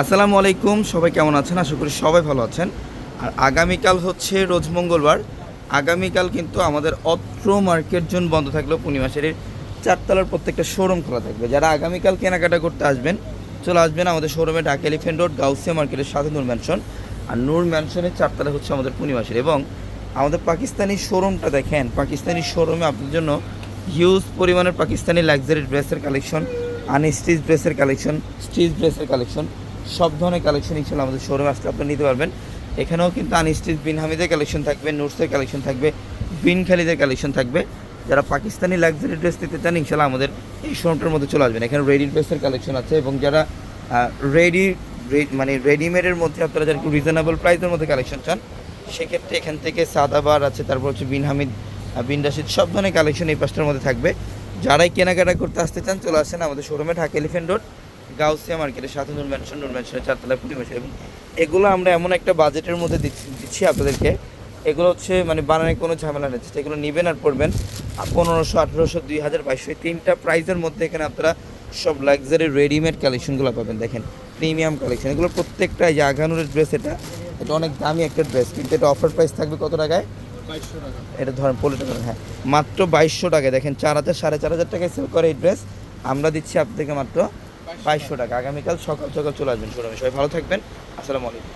আসসালামু আলাইকুম, সবাই কেমন আছেন? আশা করি সবাই ভালো আছেন। আর আগামীকাল হচ্ছে রোজ মঙ্গলবার। আগামীকাল কিন্তু আমাদের অত্র মার্কেট জোন বন্ধ থাকলেও পূর্ণিমাসের চারতলার প্রত্যেকটা শোরুম খোলা থাকবে। যারা আগামীকাল কেনাকাটা করতে আসবেন, চলে আসবেন আমাদের শোরুমে, ঢাকা এলিফ্যান্ট রোড গাউসিয়া মার্কেটের সাথে নূর ম্যানশন। আর নূর ম্যানশনের চারতলা হচ্ছে আমাদের পূর্ণিমাসের। এবং আমাদের পাকিস্তানি শোরুমটা দেখেন, পাকিস্তানি শোরুমে আপনাদের জন্য হিউজ পরিমাণের পাকিস্তানি লাক্সারি ড্রেসের কালেকশন, আনস্টিচ ড্রেসের কালেকশন, স্টিচ ড্রেসের কালেকশন, সব ধরনের কালেকশন ইনশাল্লাহ আমাদের শোরুমে আসলে আপনি নিতে পারবেন। এখানেও কিন্তু আনস্টিচ বিন হামিদের কালেকশন থাকবে, নুটসের কালেকশন থাকবে, বিন খালিদের কালেকশন থাকবে। যারা পাকিস্তানি লাক্সারি ড্রেস নিতে চান ইনশাল্লাহ আমাদের এই শোরুমটার মধ্যে চলে আসবেন। এখানে রেডি ড্রেসের কালেকশন আছে। এবং যারা রেডিমেডের মধ্যে আপনারা যারা একটু রিজনেবল প্রাইসের মধ্যে কালেকশন চান, সেক্ষেত্রে এখান থেকে সাদাবার আছে, তারপর হচ্ছে বিন হামিদ, বিন রাশিদ, সব ধরনের কালেকশন এই পাঁচটার মধ্যে থাকবে। যারাই কেনাকাটা করতে আসতে চান চলে আসেন আমাদের শোরুমে, ঢাকা এলিফ্যান্ট রোড গাউসিয়া মার্কেটের সাথে নূর ম্যানশনের চারতলায় পূর্ণিমাসের। এবং এগুলো আমরা এমন একটা বাজেটের মধ্যে দিচ্ছি আপনাদেরকে, এগুলো হচ্ছে বানানোর কোনো ঝামেলা নেই। এগুলো নেবেন আর পড়বেন 1500, 1800, 2000, 2200 তিনটা প্রাইসের মধ্যে এখানে আপনারা সব লাক্সারি রেডিমেড কালেকশনগুলো পাবেন। দেখেন প্রিমিয়াম কালেকশন, এগুলো প্রত্যেকটা এই যে আগানুরের ড্রেস, এটা অনেক দামি একটা ড্রেস, কিন্তু এটা অফার প্রাইস থাকবে কত টাকায়? 2200 টাকা। এটা ধরেন পোলোটা ধরেন, হ্যাঁ, মাত্র 2200 টাকায়। দেখেন 4000, 4500 টাকায় সেল করে এই ড্রেস, আমরা দিচ্ছি আপনাদেরকে মাত্র 2200 টাকা। আগামীকাল সকাল সকাল চলে আসবেন শোরুমে। সবাই ভালো থাকবেন। আসসালামু আলাইকুম।